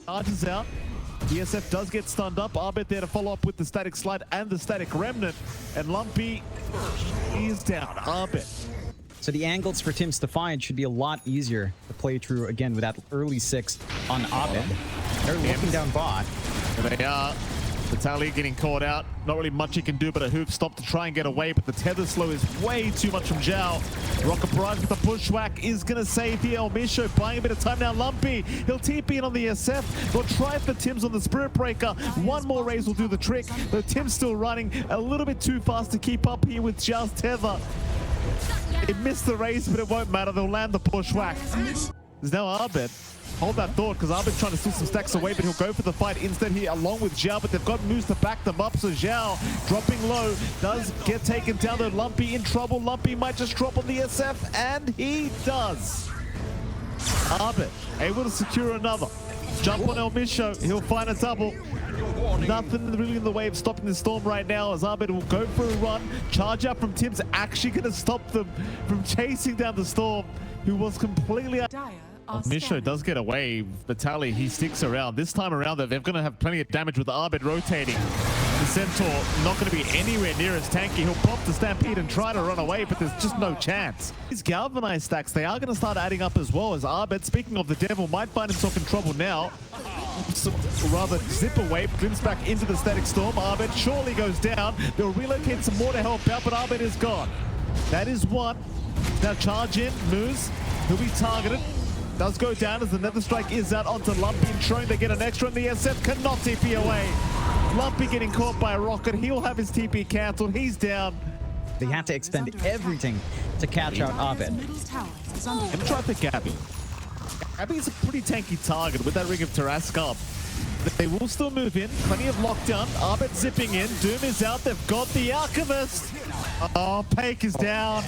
Charges out. DSF does get stunned up. Arbit there to follow up with the static slide and the static remnant. And Lumpy is down. Arbit. So the angles for Tim's Defiant should be a lot easier to play through again with that early 6 on Abed. They're looking down bot. There they are. Vitaly getting caught out. Not really much he can do but a hoof stop to try and get away, but the tether slow is way too much from Zhao. Rocket Barrage with the bushwhack is going to save the El Misho, buying a bit of time now. Lumpy, he'll TP in on the SF. They'll try for Tim's on the Spirit Breaker. One more raise will do the trick, though Tim's still running a little bit too fast to keep up here with Zhao's tether. It missed the race, but it won't matter. They'll land the pushwhack. There's now Arbit. Hold that thought, because Arbit's trying to steal some stacks away, but he'll go for the fight instead here along with Zhao, but they've got moves to back them up, so Zhao dropping low does get taken down, though Lumpy in trouble. Lumpy might just drop on the SF, and he does. Arbit able to secure another. Jump on El Misho, he'll find a double. Nothing really in the way of stopping the storm right now, as Arbit will go for a run. Charge out from Tim's actually going to stop them from chasing down the storm, who was completely out. Misho does get away. Vitaly, he sticks around. This time around, they're going to have plenty of damage with Arbit rotating. The Centaur not going to be anywhere near as tanky. He'll pop the Stampede and try to run away, but there's just no chance. These galvanized stacks, they are going to start adding up as well, as Arbit, speaking of the devil, might find himself in trouble now. So, rather zip away, glimpse back into the static storm. Arbit surely goes down. They'll relocate some more to help out, but Arbit is gone. That is one. Now charge in, moves. He'll be targeted. Does go down as the Nether Strike is out onto Lumpy, ensuring they get an extra, and the SF cannot TP away. Lumpy getting caught by a rocket. He'll have his TP cancelled. He's down. They had to expend everything to catch out Abed. And try for Gabby. Gabby's a pretty tanky target with that ring of Tarrasque up. They will still move in. Plenty of lockdown. Arbit zipping in. Doom is out. They've got the Alchemist. Oh, Pake is down.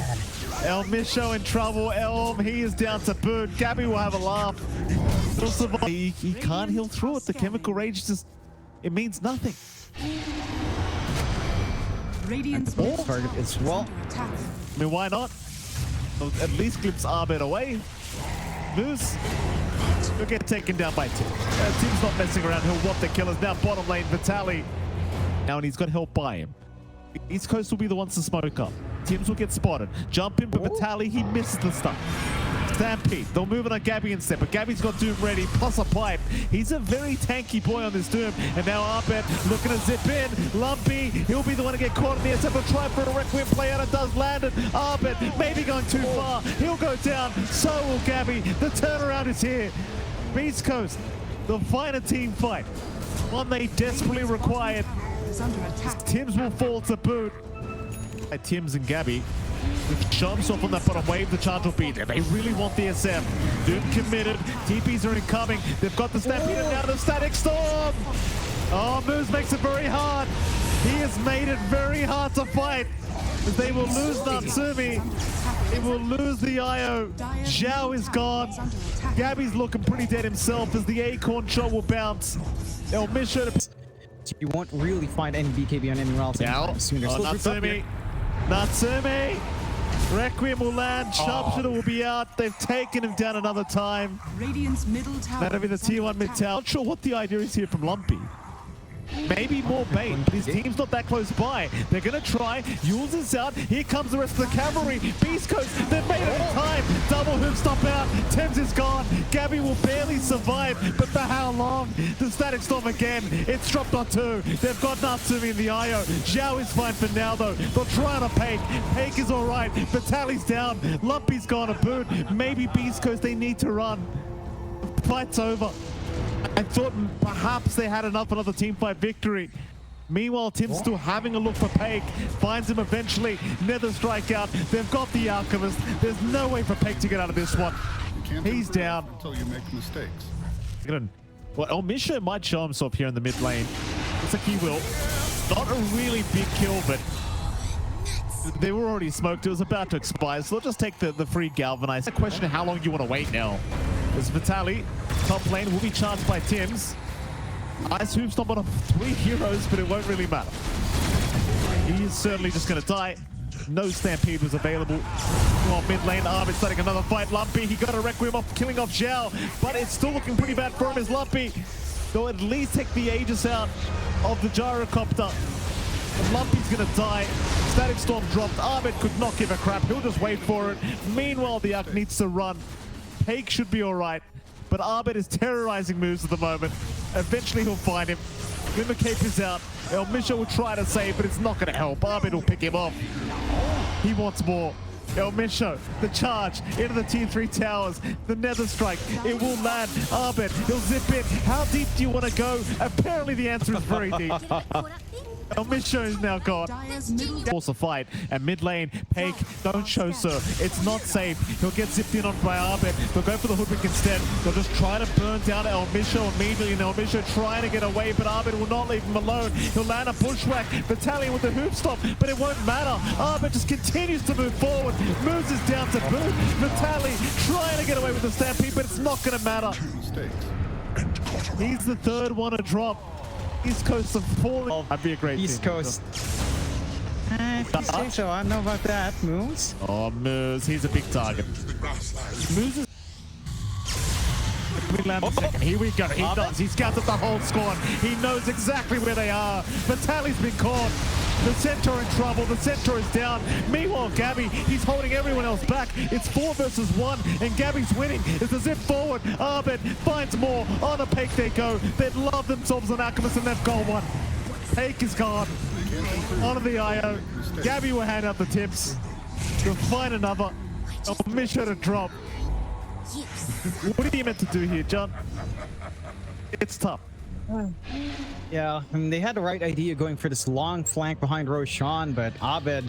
El Misho in trouble. Elm, he is down to boot. Gabby will have a laugh. He'll survive. He can't heal through it. The chemical rage just, it means nothing. And the ball target as well. I mean, why not? At least glimpse Arbit away. Moose. He'll get taken down by Tim. Tim's not messing around. He'll want the killers. Now bottom lane, Vitaly. Now, and he's got help by him. East Coast will be the ones to smoke up. Tim's will get spotted. Jump in, but Vitaly, he misses the stun. Stampede. They'll move it on Gabby instead, but Gabby's got Doom ready, plus a pipe. He's a very tanky boy on this Doom, and now Arbit looking to zip in. Lumpy, he'll be the one to get caught in the SF. He'll try for a Requiem play out, and does land it. Arbit, maybe going too far. He'll go down, so will Gabby. The turnaround is here. Beastcoast, the final team fight. One they desperately required. Tim's will fall to boot. Tim's and Gabby show himself on that bottom wave. The charge will be there. They really want the SF. Doom committed. TPs are incoming. They've got the Stampede and now the Static Storm. Oh, Moose makes it very hard. He has made it very hard to fight. They will lose Natsumi. They will lose the IO. Zhao is gone. Gabby's looking pretty dead himself as the Acorn shot will bounce. El Misho. You won't really find any BKB on anyone else anytime soon. Natsumi. Natsumi. Requiem will land. Sharpshooter will be out. They've taken him down another time. That'll be the tier 1 mid tower. Not sure what the idea is here from Lumpy. Maybe more bait, but his team's not that close by. They're going to try. Yules is out. Here comes the rest of the cavalry. Beastcoast, they've made it in time. Double hoop stop out. Thames is gone. Gabby will barely survive, but for how long? The Static Storm again. It's dropped on 2. They've got Natsumi in the IO. Zhao is fine for now, though. They'll try on a Pake. Pake is all right. Vitaly's down. Lumpy's gone a boot. Maybe Beastcoast, they need to run. Fight's over. I thought perhaps they had enough another teamfight victory. Meanwhile, Tim's still having a look for Pake. Finds him eventually. Nether Strike out. They've got the Alchemist. There's no way for Pake to get out of this one. He's down. Until you make mistakes. Well, El Misho might show himself here in the mid lane. Looks like he will. Not a really big kill, but they were already smoked. It was about to expire, so they'll just take the free galvanize. The question of how long you want to wait now. As Vitaly, top lane, will be charged by Tim's. Ice Hoop stop on 3 heroes, but it won't really matter. He is certainly just going to die. No Stampede was available. On mid lane, Arbit starting another fight. Lumpy, he got a Requiem off, killing off Zhao, but it's still looking pretty bad for him as Lumpy they'll at least take the Aegis out of the gyrocopter. Lumpy's gonna die. Static Storm dropped. Ahmed could not give a crap. He'll just wait for it. Meanwhile, the Ark needs to run. Pake should be alright, but Ahmed is terrorizing moves at the moment. Eventually he'll find him. Glimmer Cape is out. El Misha will try to save, but it's not going to help. Ahmed will pick him off. He wants more. El Misha, the charge into the tier 3 towers. The Nether Strike, it will land. Ahmed, he'll zip in. How deep do you want to go? Apparently the answer is very deep. El Misha is now gone. Force a fight. And mid lane, Pake, don't show sir. It's not safe. He'll get zipped in on by Ahmed. They'll go for the hoodwink instead. They'll just try to burn down El Misha immediately. And El Misha trying to get away, but Ahmed will not leave him alone. He'll land a bushwhack. Battalion with the hoop stop, but it won't matter. Ahmed just continues to move forward. Moves us down to boot. Vitaly trying to get away with the stampede, but it's not going to matter. He's the third one to drop. East Coast of falling. That'd be a great East team. Coast. If you say so, I don't know about that. Moose? Oh, Moose. He's a big target. Moose is... We land a second. Here we go. He does. He scouted the whole squad. He knows exactly where they are. Vitaly's been caught. The Centaur in trouble. The Centaur is down. Meanwhile, Gabby, he's holding everyone else back. It's 4 versus 1, and Gabby's winning. It's a zip forward. Ahmed finds more. On a Pake they go. They'd love themselves an Alchemist, and they've got one. Pake is gone. On the IO. Gabby will hand out the tips. They'll find another. Oh, Misha to drop. What are you meant to do here, John? It's tough. Yeah, I mean, they had the right idea going for this long flank behind Roshan, but Abed,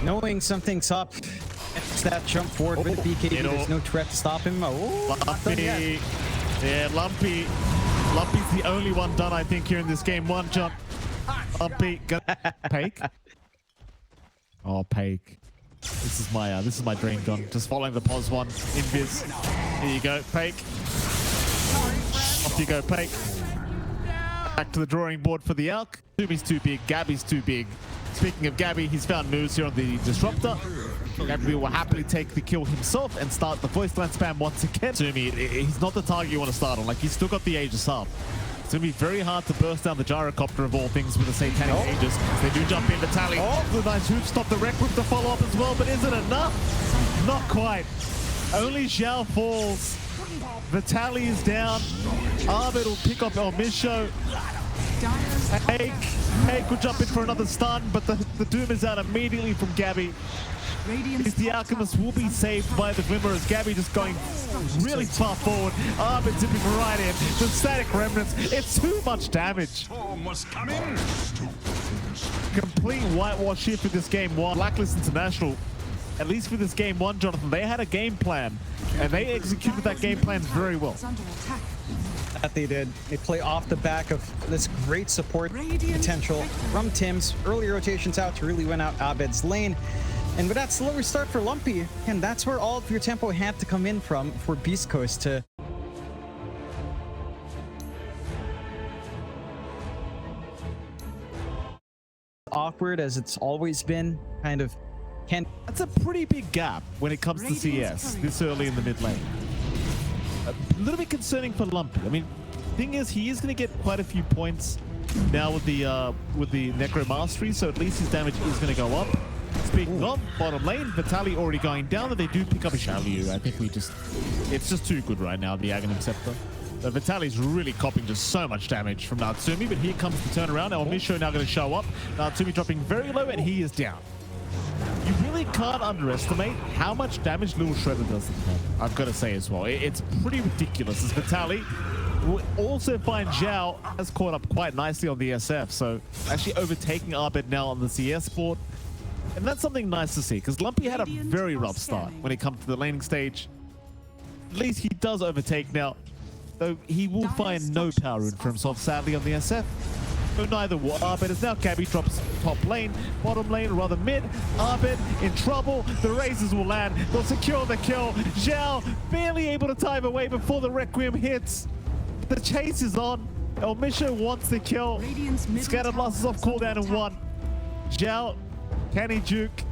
knowing something's up, it's that jump forward with BKB. There's no threat to stop him. Oh, Lumpy. Yeah, Lumpy. Lumpy's the only one done, I think, here in this game. One jump. Lumpy. Pake. Oh, Pake. This is my dream, John. Just following the pos one. Invis. Here you go, Pake. Off you go, Pake. Back to the drawing board for the Alk. Sumi's too big. Gabby's too big. Speaking of Gabby, he's found moves here on the Disruptor. Gabby will happily take the kill himself and start the voice line spam once again. Sumi, he's not the target you want to start on. Like, he's still got the Aegis up. It's going to be very hard to burst down the gyrocopter of all things with the Satanic Aegis. They do jump in. Vitaly. Oh, the nice hoop stop the Rec Whip to follow up as well, but is it enough? Not quite. Only Zhao falls. Vitaly is down. Ahmed will pick up El Misho. Pake will jump in for another stun, but the Doom is out immediately from Gabby. The Alchemist will be saved by the Glimmer as Gabby just going really far forward. Ahmed zipping right in. The Static Remnants. It's too much damage. Complete whitewash here for this game one. Blacklist International, at least for this game one, Jonathan, they had a game plan, and they executed that game plan very well. That they did. They play off the back of this great support potential from Tim's. Early rotations out to really win out Abed's lane. And with that slower start for Lumpy, and that's where all of your tempo had to come in from for Beast Coast to... awkward as it's always been, kind of can't... That's a pretty big gap when it comes to CS this early in the mid lane. A little bit concerning for Lumpy. I mean, thing is, he is going to get quite a few points now with the Necro Mastery, so at least his damage is going to go up. Speaking of bottom lane, Vitaly already going down, and they do pick up a Xiaoliu. I think it's just too good right now, the Aghanim Scepter. Vitaly's really copping just so much damage from Natsumi, but here comes the turnaround. El Misho now going to show up. Natsumi dropping very low, and he is down. You really can't underestimate how much damage Little Shredder does to the top, I've got to say as well. It's pretty ridiculous as Vitaly will also find Zhao has caught up quite nicely on the SF, so actually overtaking Abed now on the CS board. And that's something nice to see, because Lumpy had a very rough start when it comes to the laning stage. At least he does overtake now, though he will find no power rune for himself, sadly, on the SF. But neither will Abed, as now Gabby drops top lane, bottom lane, or rather mid. Abed in trouble. The Razors will land. They'll secure the kill. Zhao barely able to time away before the Requiem hits. The chase is on. El Misho wants the kill. Scatter Blast is off cooldown in 1. Zhao, can he juke?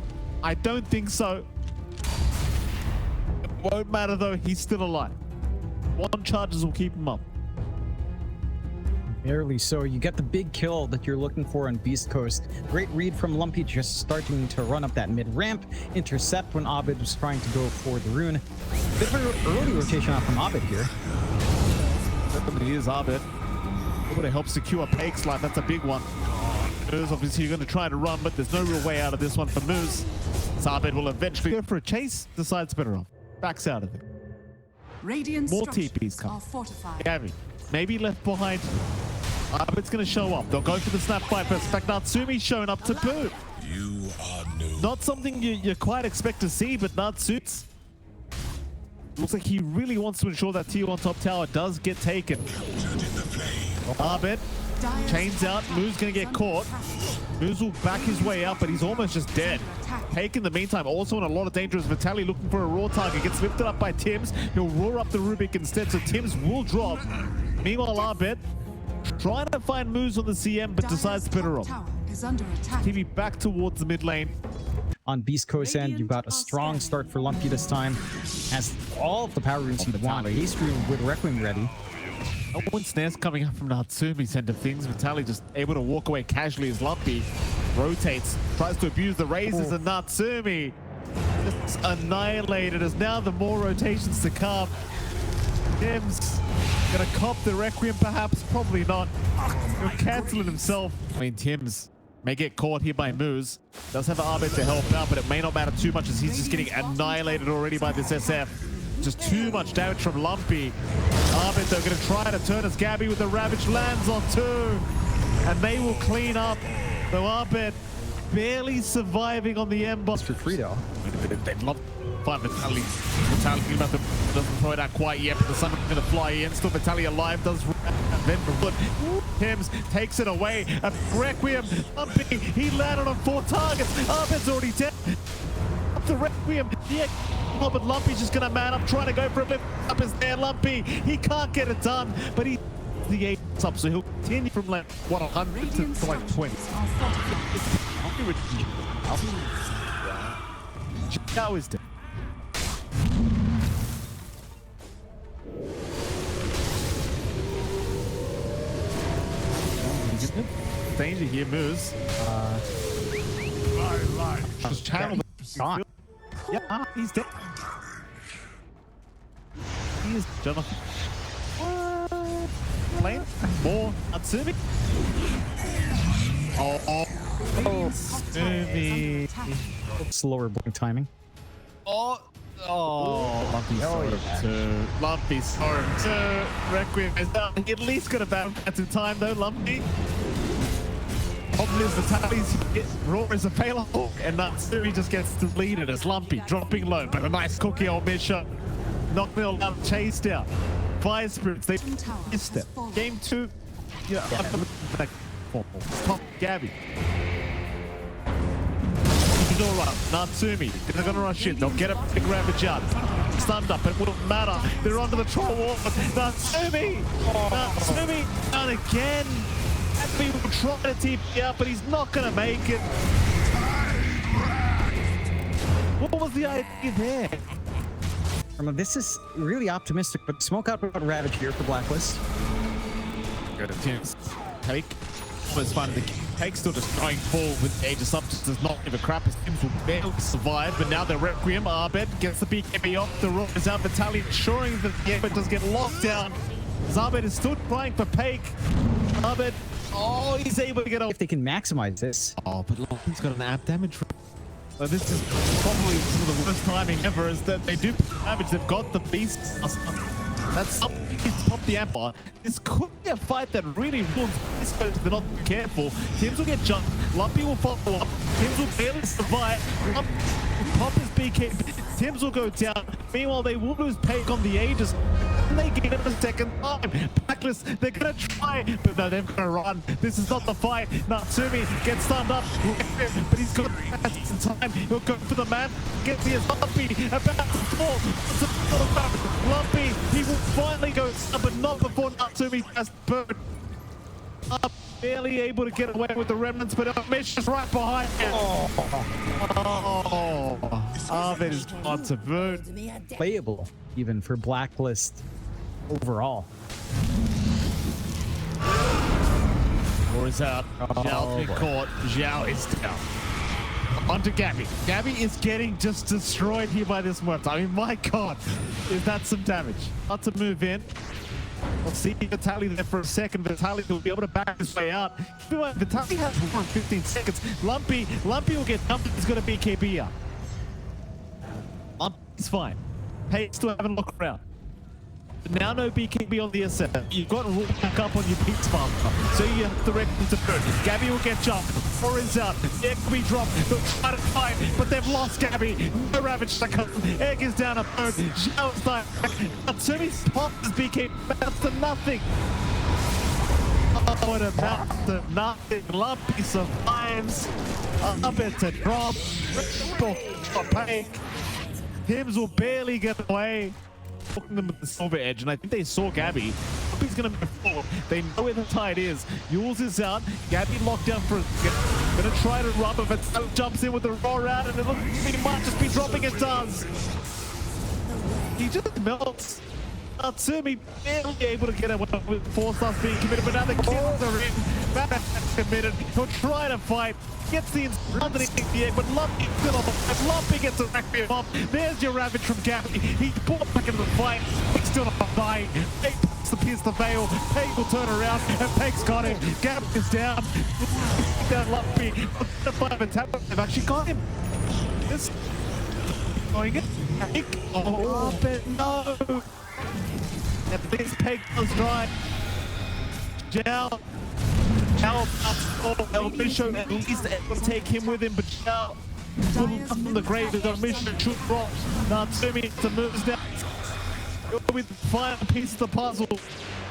I don't think so. It won't matter though, he's still alive. 1 charges will keep him up. Barely so. You get the big kill that you're looking for on Beastcoast. Great read from Lumpy, just starting to run up that mid-ramp. Intercept when Abed was trying to go for the rune. Bit of an early rotation out from Abed here. It is Abed. Able to help secure Pake's life. That's a big one. Moose, obviously, you're going to try to run, but there's no real way out of this one for Moose. Abed will eventually go for a chase, decides better off. Backs out of it. More TPs come. Gabby, maybe left behind. Abed's going to show up. They'll go for the snap fight first. In fact, Natsumi's showing up to boot. You are new. Not something you quite expect to see, but Natsu's looks like he really wants to ensure that tier 1 top tower does get taken. Abed chains out. Moo's going to get caught. Moose will back his way out, but he's almost just dead. Pake in the meantime also in a lot of danger as Vitaly looking for a raw target. Gets lifted up by Tims. He'll roar up the Rubik instead, so Tims will drop. Meanwhile, Abed trying to find Moose on the CM, but decides to put her off. TV back towards the mid lane. On Beastcoast end, you've got a strong start for Lumpy this time. Has all of the power runes he'd want. Haste rune with Requiem ready. One snares coming up from Natsumi's end of things. Vitaly just able to walk away casually as Lumpy rotates, tries to abuse the raises, and Natsumi just annihilated as now the more rotations to come. Tim's gonna cop the Requiem perhaps, probably not. He'll cancel it himself. I mean, Tim's may get caught here by Moose. Does have Abed to help out, but it may not matter too much as he's just getting annihilated already by this SF. Just too much damage from Lumpy. Abed, they're going to try to turn as Gabby with the Ravage lands on 2. And they will clean up. Though Abed barely surviving on the Ember. For free though. They'd love to find Vitaly. Vitaly doesn't throw it out quite yet, but the sun is going to fly in. Still Vitaly alive, does then but Tims takes it away. A Requiem, Lumpy, he landed on 4 targets. Abed's already dead. Up the Requiem, yeah. But Lumpy's just gonna man up, trying to go for a lift up is there. Lumpy, he can't get it done, but he the 8 up, so he'll continue from like what 100 to like 20. How is dead? Danger here, Moose. Just channel the yeah, he's dead. He is Jonathan. Lane. More Natsumi. Oh, Natsumi. Slower blink timing. Lumpy storm too. Lumpy storm too. Requiem is down. He at least got a battle at in time though, Lumpy. Problem is Vitaly's raw is available, and Natsumi just gets deleted as Lumpy dropping low, but a nice cookie on mid shot. Knocked me all down, chased out. Fire Spirits, they missed it. Game 2, yeah. Top Gabby. He's all right. Natsumi, they're gonna rush in. They'll get a big Ravage out. Stunned up, it wouldn't matter. They're under the troll wall. Natsumi! Natsumi down again. We will try to TP out, but he's not going to make it. What was the idea there? This is really optimistic, but smoke out about Ravage here for Blacklist. Go to Tim's. Take. Almost finding the Take still just going forward with Aegis up. Just does not give a crap as Tims will barely survive, but now the Requiem. Abed gets the BKB off. The rock is out. Vitaly ensuring that the Abed does get locked down. Abed is still trying for Pake. Abed. Oh, he's able to get off. If they can maximize this. Oh, but Lumpy's got an app damage. So this is probably some of the worst timing ever, is that they do damage. They've got the beast. That's something to pop the amp on. This could be a fight that really rules this because they're not careful. Tims will get jumped. Lumpy will follow up. Tims will barely survive. Lumpy will pop his BK. Tims will go down. Meanwhile, they will lose Pake on the Aegis. And they get it a second time. Blacklist, they're gonna try, but no, they're gonna run. This is not the fight. Natsumi gets stunned up, but he's got in time. He'll go for the man. Gets the Lumpy about to fall. Lumpy, he will finally go, but not before Natsumi has burned up. Barely able to get away with the remnants, but Mish is right behind him. That is not to boot. Playable, even for Blacklist overall. Or is out. Zhao's been caught. Zhao is down. Onto Gabby. Gabby is getting just destroyed here by this Muerta. I mean, my God, is that some damage? Not to move in. We'll see Vitaly there for a second. Vitaly will be able to back his way out. Vitaly has 15 seconds. Lumpy will get dumped. He's going to be KB. Lumpy's fine. Hey, still having a look around. But now no BKB on the ascent. You've got to roll back up on your beats farm. So you have to direct to burn. Gabby will get jumped. Or is out. Egg will be dropped. They'll try to fight, but they've lost Gabby. No Ravage to come. Egg is down a third. Zhao's dying. Natsumi's pop is BKB. That's to nothing. Oh, it amounts to nothing. Lumpy survives. Up it to drop. Opaque. Hims will barely get away. Hooking them with the silver edge, and I think they saw Gabby. He's gonna move forward. They know where the tide is. Yules is out. Gabby locked down for a second. Gonna try to rub it, but jumps in with the roar out, and it looks like he might just be dropping. It does. He just melts. Natsumi barely able to get away with 4 stars being committed, but now the kills are in. Batman's committed. He'll try to fight. Gets the underneath the egg, but Lumpy still on the fight. Lumpy gets a Requiem off. There's your Ravage from Gabby. He's brought back into the fight. He's still not dying. Peg puts the pierce the veil. Peg will turn around, and Peg's got him. Gabby is down. Down Lumpy. The fight attack. They've actually got him. This going it. Oh, but no. At least Peg was right. Zhao El Misho at least will take him with him, but Zhao will come from the grave as El Misho should drop. Natsumi to moves down. It will be the final piece of the puzzle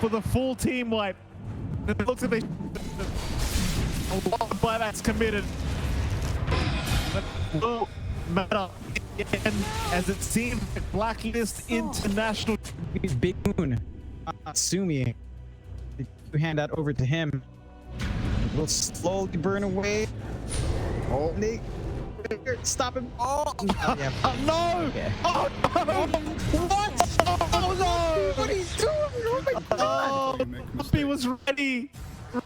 for the full team wipe. It looks like a lot of buybacks committed. But it will matter again, as it seems like Blacklist International. Big Moon. Natsumi. You hand that over to him. It will slowly burn away. Oh, Nick. Stop him. Oh, yeah. No! Okay. Oh, no! What? Oh, no! What are you doing? Oh, my God. Oh, Lumpy was ready.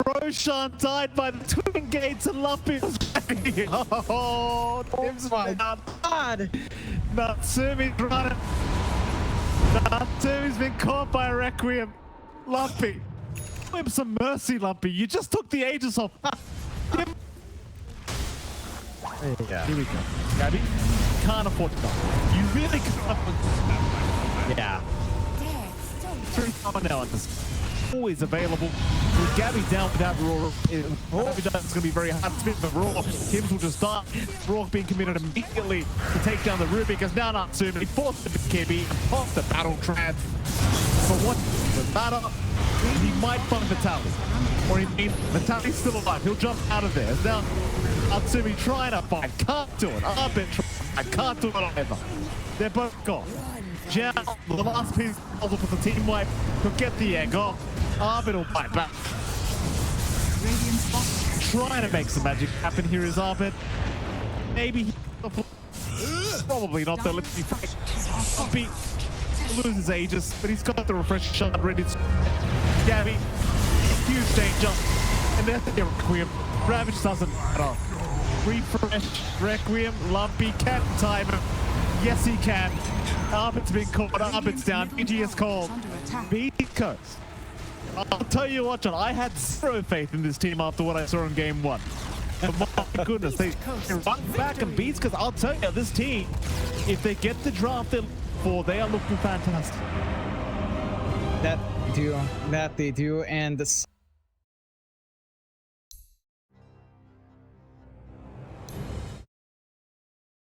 Roshan died by the twin gates and Lumpy was ready. Oh, Tim's my down. God. Natsumi's running. Natsumi's been caught by a Requiem. Lumpy. Show him some mercy, Lumpy. You just took the Aegis off. Yeah. Here we go. Gabby, can't afford to die. You really can't afford to die. Yeah. 3 power now at this. Always available. With Gabby down without Raw, Gabby down is going to be very hard to spin for Raw. Hims will just die. Raw being committed immediately to take down the Ruby, because now Natsumi forced the KB and popped the battle trap. But what does matter? He might find Vitaly. Or Vitaly's still alive. He'll jump out of there. Now Natsumi trying to fight. Can't do it. Arbit trying. Can't do it either. They're both gone. Zhao, the last piece of the puzzle for the team wipe. He'll get the egg off. Arbit will bite back. Trying to make some magic happen here is Arbit. Maybe probably not though. Let's be frank. Lumpy loses Aegis, but he's got the refresh shot ready to Gabby. Huge danger. And there's the Requiem. Ravage doesn't matter. Refresh, Requiem, Lumpy, can time him. Yes, he can. Arbit's been caught. Arbit's down. BG is called. Beastcoast. I'll tell you what, John, I had zero faith in this team after what I saw in game 1. But my goodness, they run back and Beastcoast. I'll tell you, this team, if they get the draft they're looking for, they are looking fantastic. That they do. And the